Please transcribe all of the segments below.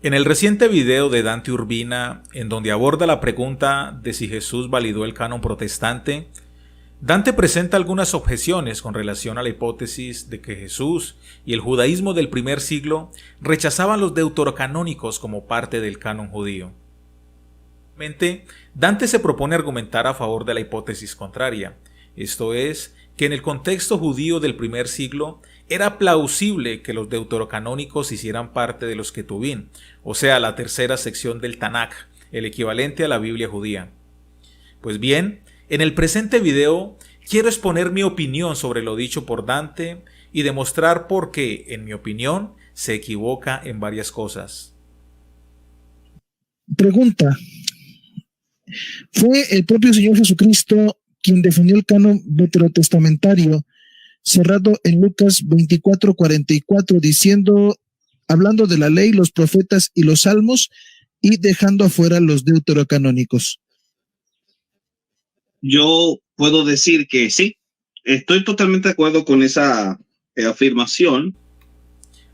En el reciente video de Dante Urbina, en donde aborda la pregunta de si Jesús validó el canon protestante, Dante presenta algunas objeciones con relación a la hipótesis de que Jesús y el judaísmo del primer siglo rechazaban los deuterocanónicos como parte del canon judío. Dante se propone argumentar a favor de la hipótesis contraria, esto es, que en el contexto judío del primer siglo era plausible que los deuterocanónicos hicieran parte de los Ketubín, o sea, la tercera sección del Tanaj, el equivalente a la Biblia judía. Pues bien, en el presente video quiero exponer mi opinión sobre lo dicho por Dante y demostrar por qué, en mi opinión, se equivoca en varias cosas. Pregunta: ¿fue el propio Señor Jesucristo quien definió el canon veterotestamentario cerrado en Lucas 24:44, hablando de la ley, los profetas y los salmos, y dejando afuera los deuterocanónicos? Yo puedo decir que sí, estoy totalmente de acuerdo con esa afirmación.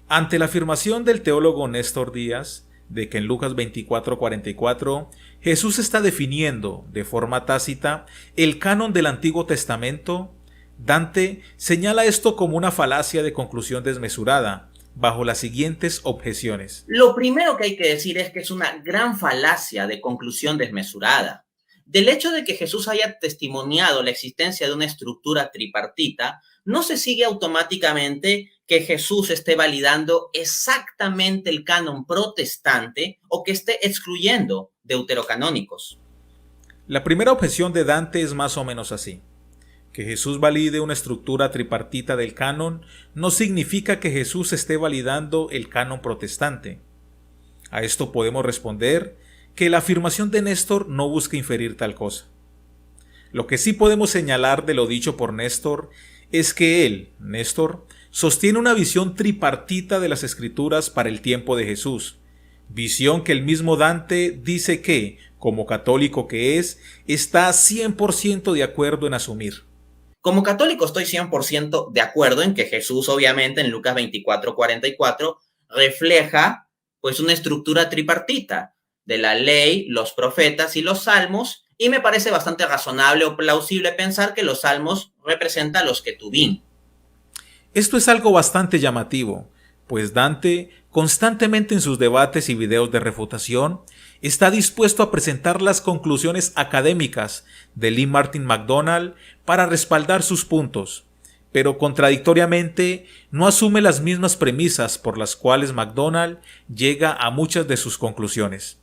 Ante la afirmación del teólogo Néstor Díaz de que en Lucas 24:44 Jesús está definiendo de forma tácita el canon del Antiguo Testamento, Dante señala esto como una falacia de conclusión desmesurada, bajo las siguientes objeciones. Lo primero que hay que decir es que es una gran falacia de conclusión desmesurada. Del hecho de que Jesús haya testimoniado la existencia de una estructura tripartita, no se sigue automáticamente que Jesús esté validando exactamente el canon protestante o que esté excluyendo deuterocanónicos. La primera objeción de Dante es más o menos así. Que Jesús valide una estructura tripartita del canon no significa que Jesús esté validando el canon protestante. A esto podemos responder que la afirmación de Néstor no busca inferir tal cosa. Lo que sí podemos señalar de lo dicho por Néstor es que él, Néstor, sostiene una visión tripartita de las Escrituras para el tiempo de Jesús, visión que el mismo Dante dice que, como católico que es, está 100% de acuerdo en asumir. Como católico estoy 100% de acuerdo en que Jesús, obviamente, en Lucas 24:44, refleja pues una estructura tripartita de la ley, los profetas y los salmos, y me parece bastante razonable o plausible pensar que los salmos representan los Ketubín. Esto es algo bastante llamativo, pues Dante, constantemente en sus debates y videos de refutación, está dispuesto a presentar las conclusiones académicas de Lee Martin McDonald para respaldar sus puntos, pero contradictoriamente no asume las mismas premisas por las cuales McDonald llega a muchas de sus conclusiones.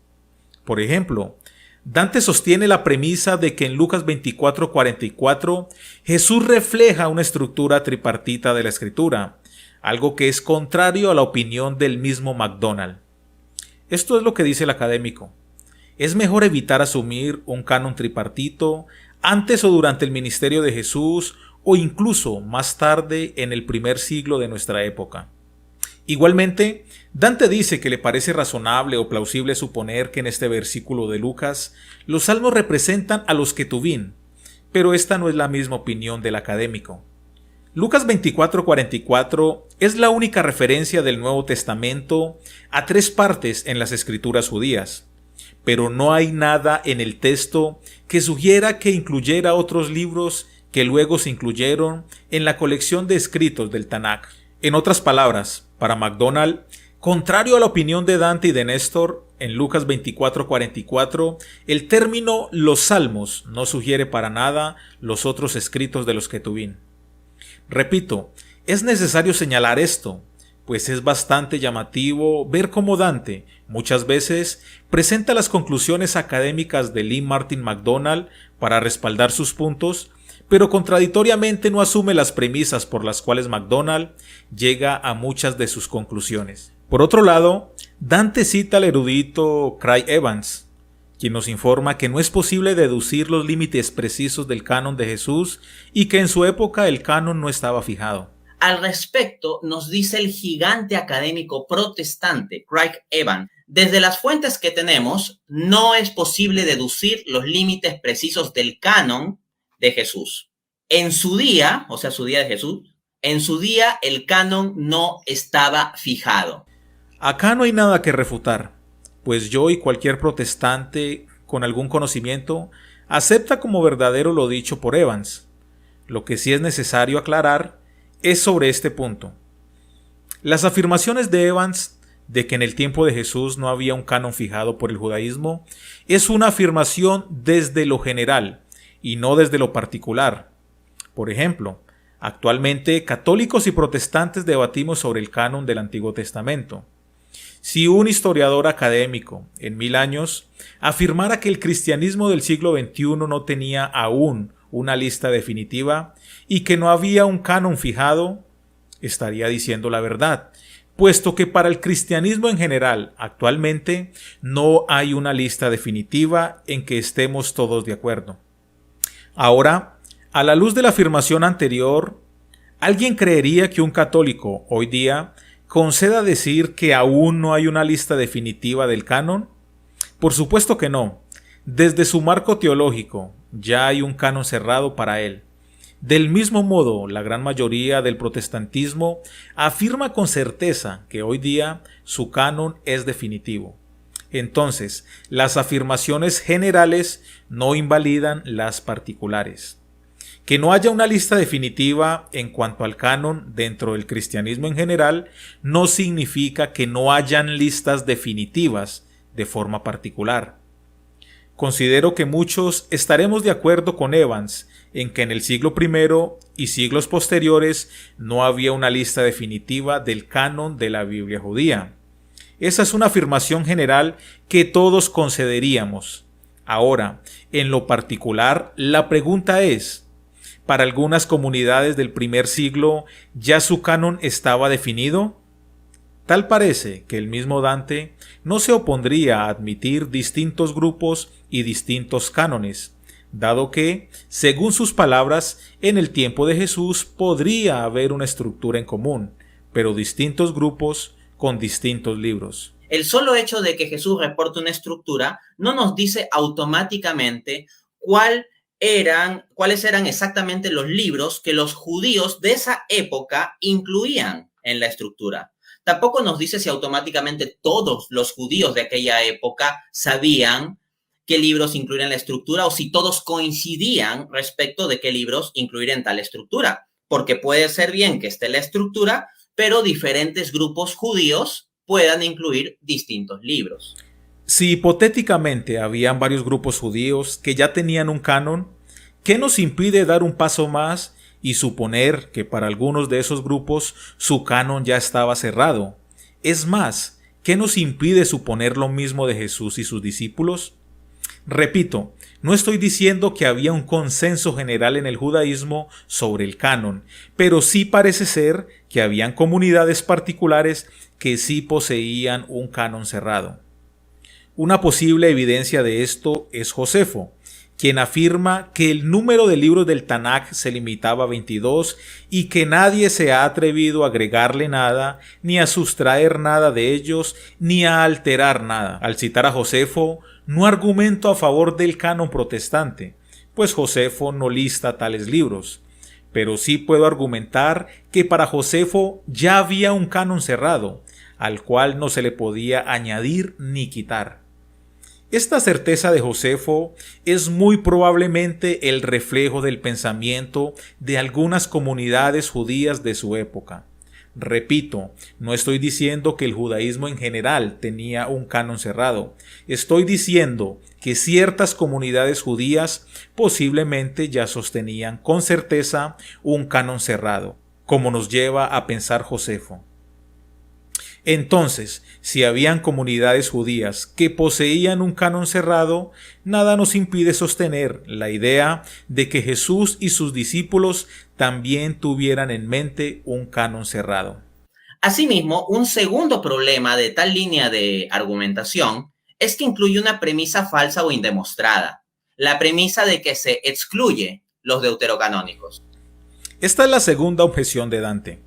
Por ejemplo, Dante sostiene la premisa de que en Lucas 24:44 Jesús refleja una estructura tripartita de la Escritura, algo que es contrario a la opinión del mismo McDonald. Esto es lo que dice el académico. Es mejor evitar asumir un canon tripartito antes o durante el ministerio de Jesús o incluso más tarde en el primer siglo de nuestra época. Igualmente, Dante dice que le parece razonable o plausible suponer que en este versículo de Lucas los salmos representan a los Ketubín, pero esta no es la misma opinión del académico. Lucas 24:44 es la única referencia del Nuevo Testamento a 3 partes en las escrituras judías, pero no hay nada en el texto que sugiera que incluyera otros libros que luego se incluyeron en la colección de escritos del Tanaj. En otras palabras, para McDonald, contrario a la opinión de Dante y de Néstor, en Lucas 24:44, el término los salmos no sugiere para nada los otros escritos de los Ketubín. Repito, es necesario señalar esto, pues es bastante llamativo ver cómo Dante, muchas veces, presenta las conclusiones académicas de Lee Martin McDonald para respaldar sus puntos, pero contradictoriamente no asume las premisas por las cuales McDonald llega a muchas de sus conclusiones. Por otro lado, Dante cita al erudito Craig Evans, quien nos informa que no es posible deducir los límites precisos del canon de Jesús y que en su época el canon no estaba fijado. Al respecto, nos dice el gigante académico protestante Craig Evans: desde las fuentes que tenemos, no es posible deducir los límites precisos del canon de Jesús. En su día, o sea, su día de Jesús, en su día el canon no estaba fijado. Acá no hay nada que refutar, pues yo y cualquier protestante con algún conocimiento acepta como verdadero lo dicho por Evans. Lo que sí es necesario aclarar es sobre este punto. Las afirmaciones de Evans de que en el tiempo de Jesús no había un canon fijado por el judaísmo es una afirmación desde lo general y no desde lo particular. Por ejemplo, actualmente católicos y protestantes debatimos sobre el canon del Antiguo Testamento. Si un historiador académico en 1000 años afirmara que el cristianismo del siglo XXI no tenía aún una lista definitiva y que no había un canon fijado, estaría diciendo la verdad, puesto que para el cristianismo en general actualmente no hay una lista definitiva en que estemos todos de acuerdo. Ahora, a la luz de la afirmación anterior, ¿alguien creería que un católico hoy día conceda decir que aún no hay una lista definitiva del canon? Por supuesto que no. Desde su marco teológico ya hay un canon cerrado para él. Del mismo modo, la gran mayoría del protestantismo afirma con certeza que hoy día su canon es definitivo. Entonces, las afirmaciones generales no invalidan las particulares. Que no haya una lista definitiva en cuanto al canon dentro del cristianismo en general no significa que no hayan listas definitivas de forma particular. Considero que muchos estaremos de acuerdo con Evans en que en el siglo I y siglos posteriores no había una lista definitiva del canon de la Biblia judía. Esa es una afirmación general que todos concederíamos. Ahora, en lo particular, la pregunta es, ¿para algunas comunidades del primer siglo ya su canon estaba definido? Tal parece que el mismo Dante no se opondría a admitir distintos grupos y distintos cánones, dado que, según sus palabras, en el tiempo de Jesús podría haber una estructura en común, pero distintos grupos con distintos libros. El solo hecho de que Jesús reporte una estructura no nos dice automáticamente cuáles eran exactamente los libros que los judíos de esa época incluían en la estructura. Tampoco nos dice si automáticamente todos los judíos de aquella época sabían qué libros incluir en la estructura o si todos coincidían respecto de qué libros incluir en tal estructura. Porque puede ser bien que esté la estructura, pero diferentes grupos judíos puedan incluir distintos libros. Si hipotéticamente habían varios grupos judíos que ya tenían un canon, ¿qué nos impide dar un paso más y suponer que para algunos de esos grupos su canon ya estaba cerrado? Es más, ¿qué nos impide suponer lo mismo de Jesús y sus discípulos? Repito, no estoy diciendo que había un consenso general en el judaísmo sobre el canon, pero sí parece ser que habían comunidades particulares que sí poseían un canon cerrado. Una posible evidencia de esto es Josefo, quien afirma que el número de libros del Tanaj se limitaba a 22 y que nadie se ha atrevido a agregarle nada, ni a sustraer nada de ellos, ni a alterar nada. Al citar a Josefo, no argumento a favor del canon protestante, pues Josefo no lista tales libros, pero sí puedo argumentar que para Josefo ya había un canon cerrado, al cual no se le podía añadir ni quitar. Esta certeza de Josefo es muy probablemente el reflejo del pensamiento de algunas comunidades judías de su época. Repito, no estoy diciendo que el judaísmo en general tenía un canon cerrado. Estoy diciendo que ciertas comunidades judías posiblemente ya sostenían con certeza un canon cerrado, como nos lleva a pensar Josefo. Entonces, si habían comunidades judías que poseían un canon cerrado, nada nos impide sostener la idea de que Jesús y sus discípulos también tuvieran en mente un canon cerrado. Asimismo, un segundo problema de tal línea de argumentación es que incluye una premisa falsa o indemostrada, la premisa de que se excluye los deuterocanónicos. Esta es la segunda objeción de Dante,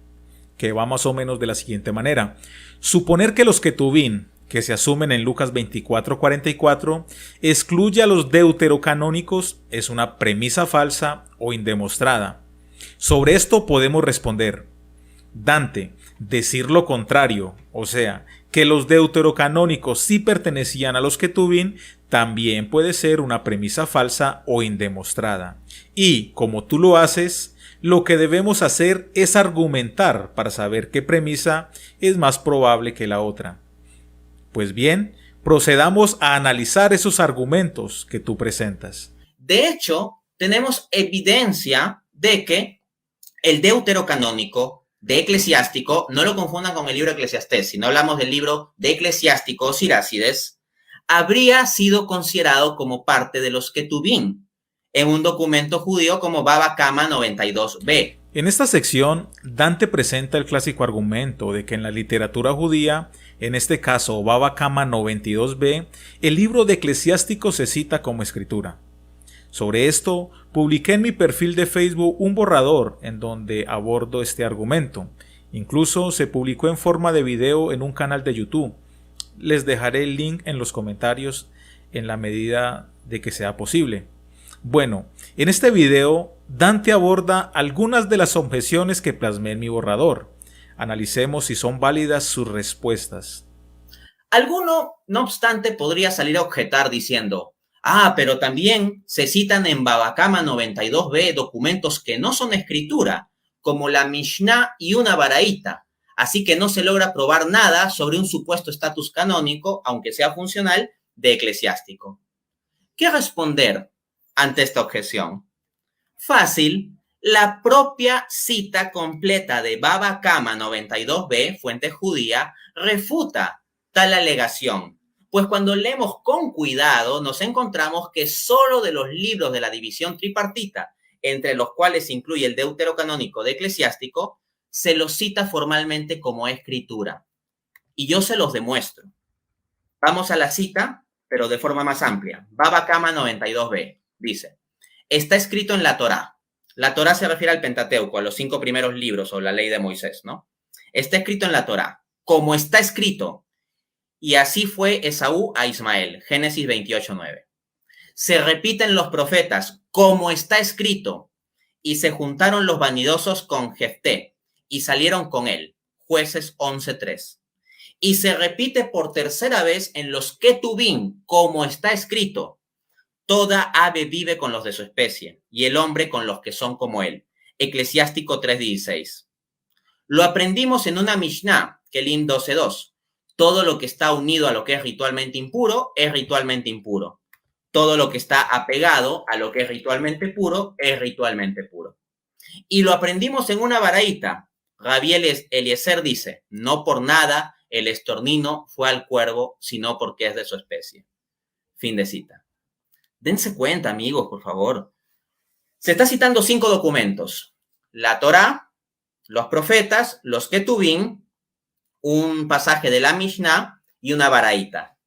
que va más o menos de la siguiente manera. Suponer que los ketubín, que se asumen en Lucas 24:44, excluye a los deuterocanónicos es una premisa falsa o indemostrada. Sobre esto podemos responder. Dante, Decir lo contrario, o sea, que los deuterocanónicos sí pertenecían a los Ketuvim, también puede ser una premisa falsa o indemostrada. Y, como tú lo haces, lo que debemos hacer es argumentar para saber qué premisa es más probable que la otra. Pues bien, procedamos a analizar esos argumentos que tú presentas. De hecho, tenemos evidencia de que el deuterocanónico de Eclesiástico, no lo confundan con el libro Eclesiastés, si no hablamos del libro de Eclesiástico o Sirácides, habría sido considerado como parte de los Ketuvim en un documento judío como Baba Kama 92b. En esta sección, Dante presenta el clásico argumento de que en la literatura judía, en este caso Baba Kama 92b, el libro de Eclesiástico se cita como escritura. Sobre esto, publiqué en mi perfil de Facebook un borrador en donde abordo este argumento. Incluso se publicó en forma de video en un canal de YouTube. Les dejaré el link en los comentarios en la medida de que sea posible. Bueno, en este video, Dante aborda algunas de las objeciones que plasmé en mi borrador. Analicemos si son válidas sus respuestas. Alguno, no obstante, podría salir a objetar diciendo: pero también se citan en Baba Kama 92b documentos que no son escritura, como la Mishnah y una Baraita, así que no se logra probar nada sobre un supuesto estatus canónico, aunque sea funcional, de eclesiástico. ¿Qué responder ante esta objeción? Fácil, la propia cita completa de Baba Kama 92b, fuente judía, refuta tal alegación. Pues cuando leemos con cuidado nos encontramos que solo de los libros de la división tripartita, entre los cuales se incluye el deuterocanónico de Eclesiástico, se los cita formalmente como escritura. Y yo se los demuestro. Vamos a la cita, pero de forma más amplia. Baba Kama 92b dice: está escrito en la Torá. La Torá se refiere al Pentateuco, a los 5 primeros libros o la ley de Moisés, ¿no? Está escrito en la Torá, como está escrito. Y así fue Esaú a Ismael, Génesis 28:9. Se repiten los profetas, como está escrito, y se juntaron los vanidosos con Jefté, y salieron con él, Jueces 11:3. Y se repite por tercera vez en los Ketuvim, como está escrito: toda ave vive con los de su especie, y el hombre con los que son como él, Eclesiástico 3:16. Lo aprendimos en una Mishnah, Kelim 12:2. Todo lo que está unido a lo que es ritualmente impuro, es ritualmente impuro. Todo lo que está apegado a lo que es ritualmente puro, es ritualmente puro. Y lo aprendimos en una Baraita. Rabí Eliezer dice: no por nada el estornino fue al cuervo, sino porque es de su especie. Fin de cita. Dense cuenta, amigos, por favor. Se está citando 5 documentos: la Torá, los profetas, los Ketuvim, un pasaje de la Mishnah y una Baraita.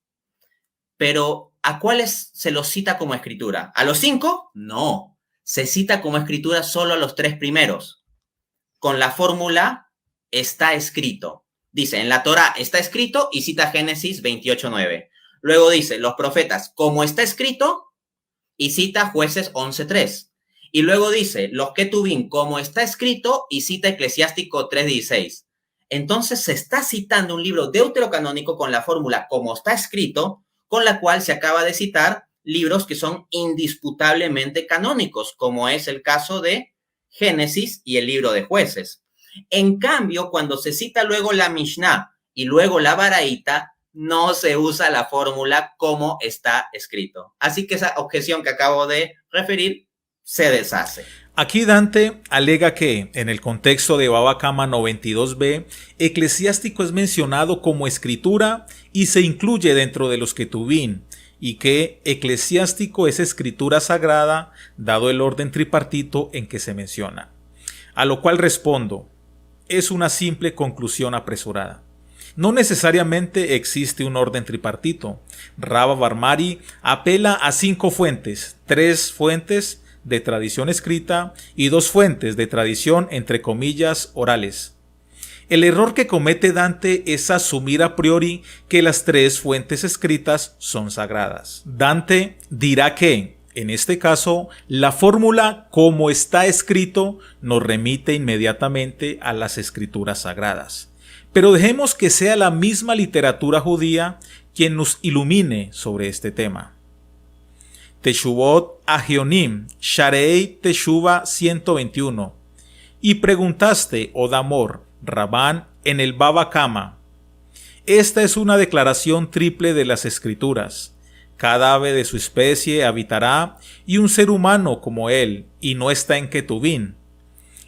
Pero, ¿a cuáles se los cita como escritura? ¿A los 5? No. Se cita como escritura solo a los 3 primeros. Con la fórmula está escrito. Dice, en la Torá está escrito y cita Génesis 28:9. Luego dice, los profetas, como está escrito, y cita Jueces 11:3. Y luego dice, los Ketuvim, como está escrito, y cita Eclesiástico 3:16. Entonces se está citando un libro deuterocanónico con la fórmula como está escrito, con la cual se acaba de citar libros que son indisputablemente canónicos, como es el caso de Génesis y el libro de Jueces. En cambio, cuando se cita luego la Mishnah y luego la Baraita, no se usa la fórmula como está escrito. Así que esa objeción que acabo de referir se deshace. Aquí Dante alega que, en el contexto de Baba Kama 92b, eclesiástico es mencionado como escritura y se incluye dentro de los Ketuvim, y que eclesiástico es escritura sagrada, dado el orden tripartito en que se menciona. A lo cual respondo, es una simple conclusión apresurada. No necesariamente existe un orden tripartito. Rava Barmari apela a 5 fuentes, 3 fuentes de tradición escrita y 2 fuentes de tradición entre comillas orales. El error que comete Dante es asumir a priori que las 3 fuentes escritas son sagradas. Dante dirá que, en este caso, la fórmula como está escrito nos remite inmediatamente a las escrituras sagradas. Pero dejemos que sea la misma literatura judía quien nos ilumine sobre este tema. Teshuvot Agionim, Sharei Teshuva 121. Y preguntaste, oh Damor, Rabán, en el Baba Kama. Esta es una declaración triple de las Escrituras. Cada ave de su especie habitará, y un ser humano como él, y no está en Ketubín.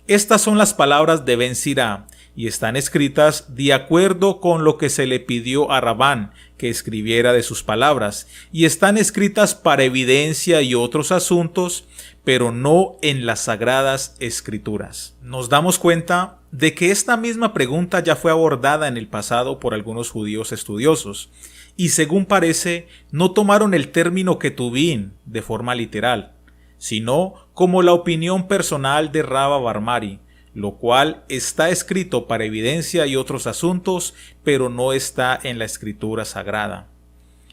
Estas son las palabras de Ben Sirá, y están escritas de acuerdo con lo que se le pidió a Rabán que escribiera de sus palabras, y están escritas para evidencia y otros asuntos, pero no en las sagradas escrituras. Nos damos cuenta de que esta misma pregunta ya fue abordada en el pasado por algunos judíos estudiosos, y según parece, no tomaron el término Ketubín de forma literal, sino como la opinión personal de Rabba bar Mari, lo cual está escrito para evidencia y otros asuntos, pero no está en la escritura sagrada.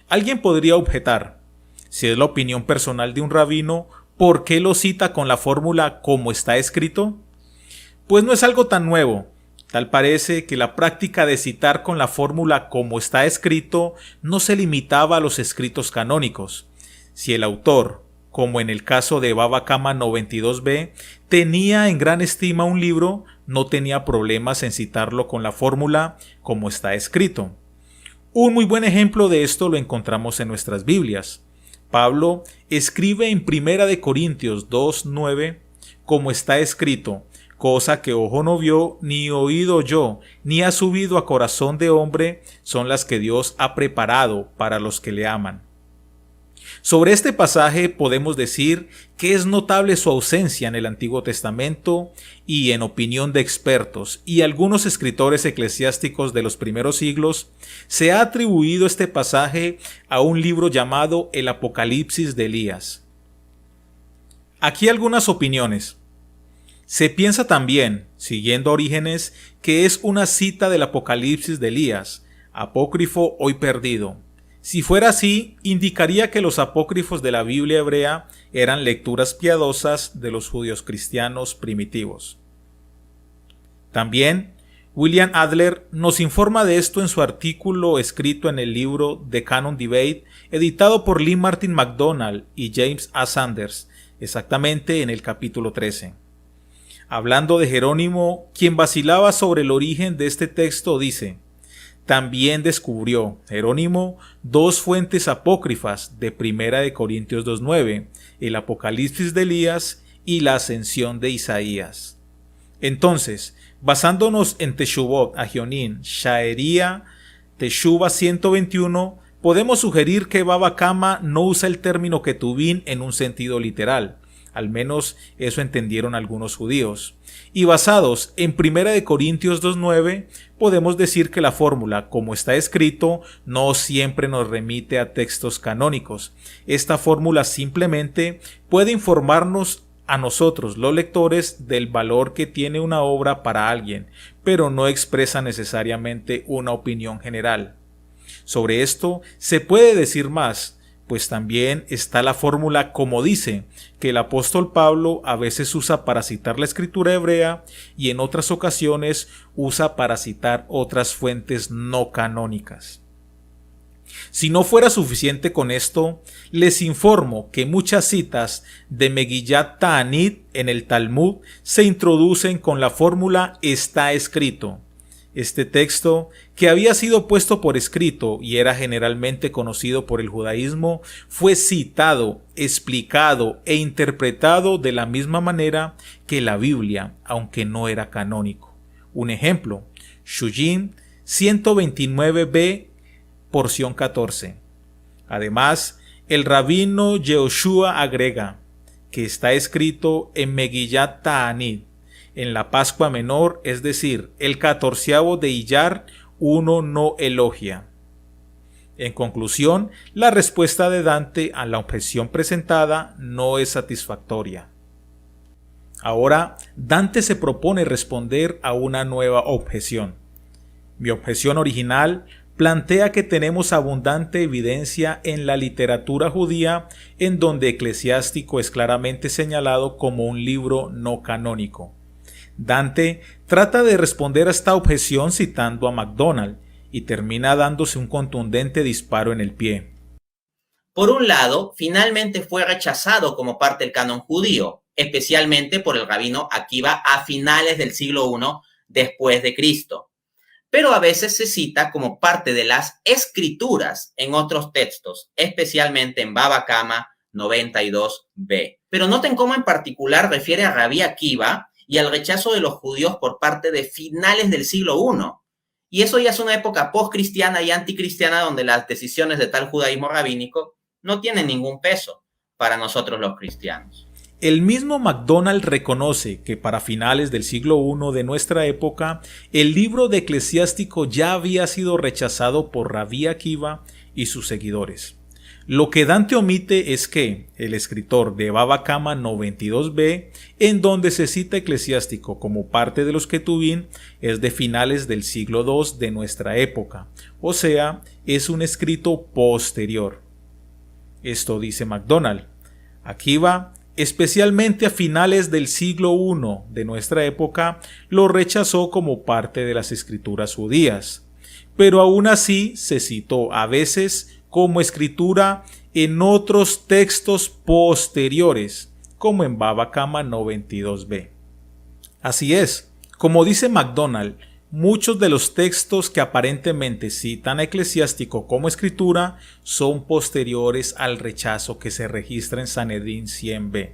Alguien podría objetar, si es la opinión personal de un rabino, ¿por qué lo cita con la fórmula como está escrito? Pues no es algo tan nuevo. Tal parece que la práctica de citar con la fórmula como está escrito no se limitaba a los escritos canónicos. Si el autor, como en el caso de Baba Kama 92b, tenía en gran estima un libro, no tenía problemas en citarlo con la fórmula como está escrito. Un muy buen ejemplo de esto lo encontramos en nuestras Biblias. Pablo escribe en 1 Corintios 2:9, como está escrito, cosa que ojo no vio, ni oído yo, ni ha subido a corazón de hombre, son las que Dios ha preparado para los que le aman. Sobre este pasaje podemos decir que es notable su ausencia en el Antiguo Testamento y en opinión de expertos y algunos escritores eclesiásticos de los primeros siglos, se ha atribuido este pasaje a un libro llamado el Apocalipsis de Elías. Aquí algunas opiniones. Se piensa también, siguiendo Orígenes, que es una cita del Apocalipsis de Elías, apócrifo hoy perdido. Si fuera así, indicaría que los apócrifos de la Biblia hebrea eran lecturas piadosas de los judíos cristianos primitivos. También, William Adler nos informa de esto en su artículo escrito en el libro The Canon Debate, editado por Lee Martin MacDonald y James A. Sanders, exactamente en el capítulo 13. Hablando de Jerónimo, quien vacilaba sobre el origen de este texto, dice: también descubrió Jerónimo dos fuentes apócrifas de 1 Corintios 2:9, el Apocalipsis de Elías y la Ascensión de Isaías. Entonces, basándonos en Teshuvot Agionim, Shaería, Teshuva 121, podemos sugerir que Baba Kama no usa el término Ketubín en un sentido literal. Al menos eso entendieron algunos judíos. Y basados en 1 Corintios 2:9, podemos decir que la fórmula, como está escrito, no siempre nos remite a textos canónicos. Esta fórmula simplemente puede informarnos a nosotros, los lectores, del valor que tiene una obra para alguien, pero no expresa necesariamente una opinión general. Sobre esto se puede decir más, pues también está la fórmula como dice, que el apóstol Pablo a veces usa para citar la escritura hebrea y en otras ocasiones usa para citar otras fuentes no canónicas. Si no fuera suficiente con esto, les informo que muchas citas de Megillat Ta'anit en el Talmud se introducen con la fórmula está escrito. Este texto, que había sido puesto por escrito y era generalmente conocido por el judaísmo, fue citado, explicado e interpretado de la misma manera que la Biblia, aunque no era canónico. Un ejemplo, Shujin 129b, porción 14. Además, el rabino Yehoshua agrega que está escrito en Megillat Ta'anit, en la Pascua Menor, es decir, el 14avo de Iyar, uno no elogia. En conclusión, la respuesta de Dante a la objeción presentada no es satisfactoria. Ahora, Dante se propone responder a una nueva objeción. Mi objeción original plantea que tenemos abundante evidencia en la literatura judía en donde Eclesiástico es claramente señalado como un libro no canónico. Dante trata de responder a esta objeción citando a MacDonald y termina dándose un contundente disparo en el pie. Por un lado, finalmente fue rechazado como parte del canon judío, especialmente por el rabino Akiva a finales del siglo I después de Cristo. Pero a veces se cita como parte de las escrituras en otros textos, especialmente en Baba Kama 92b. Pero noten cómo en particular refiere a Rabí Akiva y al rechazo de los judíos por parte de finales del siglo I. Y eso ya es una época post-cristiana y anticristiana donde las decisiones de tal judaísmo rabínico no tienen ningún peso para nosotros los cristianos. El mismo MacDonald reconoce que para finales del siglo I de nuestra época, el libro de Eclesiástico ya había sido rechazado por Rabí Akiva y sus seguidores. Lo que Dante omite es que el escritor de Baba Kama 92b, en donde se cita Eclesiástico como parte de los Ketubín, es de finales del siglo II de nuestra época, o sea, es un escrito posterior. Esto dice MacDonald. Akiva, especialmente a finales del siglo I de nuestra época, lo rechazó como parte de las escrituras judías, pero aún así se citó a veces como escritura en otros textos posteriores, como en Baba Kama 92b. Así es, como dice MacDonald, muchos de los textos que aparentemente citan a Eclesiástico como escritura son posteriores al rechazo que se registra en Sanedrín 100b.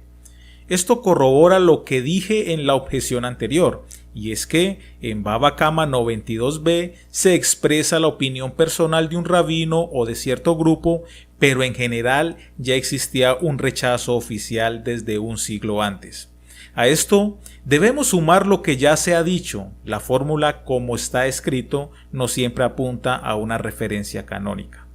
Esto corrobora lo que dije en la objeción anterior, y es que en Baba Kama 92b se expresa la opinión personal de un rabino o de cierto grupo, pero en general ya existía un rechazo oficial desde un siglo antes. A esto debemos sumar lo que ya se ha dicho: la fórmula como está escrito no siempre apunta a una referencia canónica.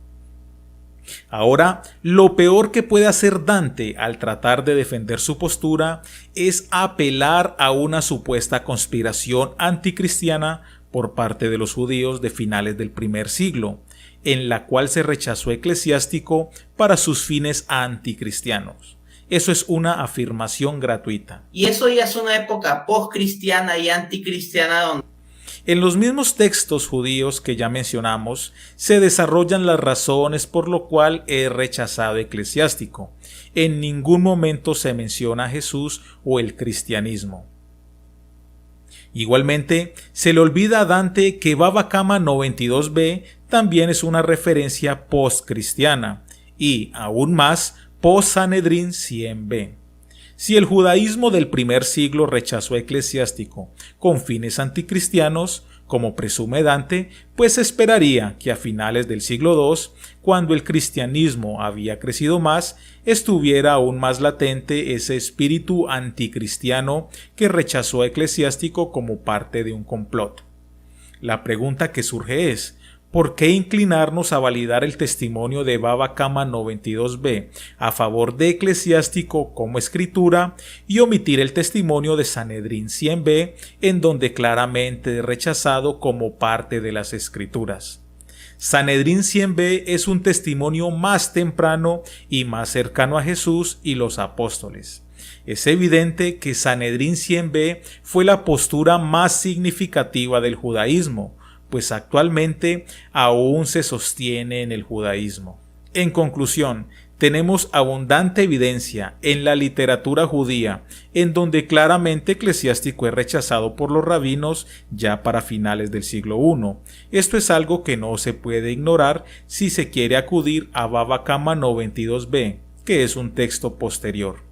Ahora, lo peor que puede hacer Dante al tratar de defender su postura es apelar a una supuesta conspiración anticristiana por parte de los judíos de finales del primer siglo, en la cual se rechazó Eclesiástico para sus fines anticristianos. Eso es una afirmación gratuita. Y eso ya es una época post-cristiana y anticristiana donde en los mismos textos judíos que ya mencionamos, se desarrollan las razones por lo cual he rechazado Eclesiástico. En ningún momento se menciona a Jesús o el cristianismo. Igualmente, se le olvida a Dante que Baba Kama 92b también es una referencia post-cristiana y, aún más, post-Sanedrín 100b. Si el judaísmo del primer siglo rechazó a Eclesiástico con fines anticristianos, como presume Dante, pues esperaría que a finales del siglo II, cuando el cristianismo había crecido más, estuviera aún más latente ese espíritu anticristiano que rechazó a Eclesiástico como parte de un complot. La pregunta que surge es: ¿por qué inclinarnos a validar el testimonio de Baba Kama 92b a favor de Eclesiástico como escritura y omitir el testimonio de Sanedrín 100b, en donde claramente es rechazado como parte de las escrituras? Sanedrín 100b es un testimonio más temprano y más cercano a Jesús y los apóstoles. Es evidente que Sanedrín 100b fue la postura más significativa del judaísmo, pues actualmente aún se sostiene en el judaísmo. En conclusión, tenemos abundante evidencia en la literatura judía, en donde claramente Eclesiástico es rechazado por los rabinos ya para finales del siglo I. Esto es algo que no se puede ignorar si se quiere acudir a Baba Kama 92b, que es un texto posterior.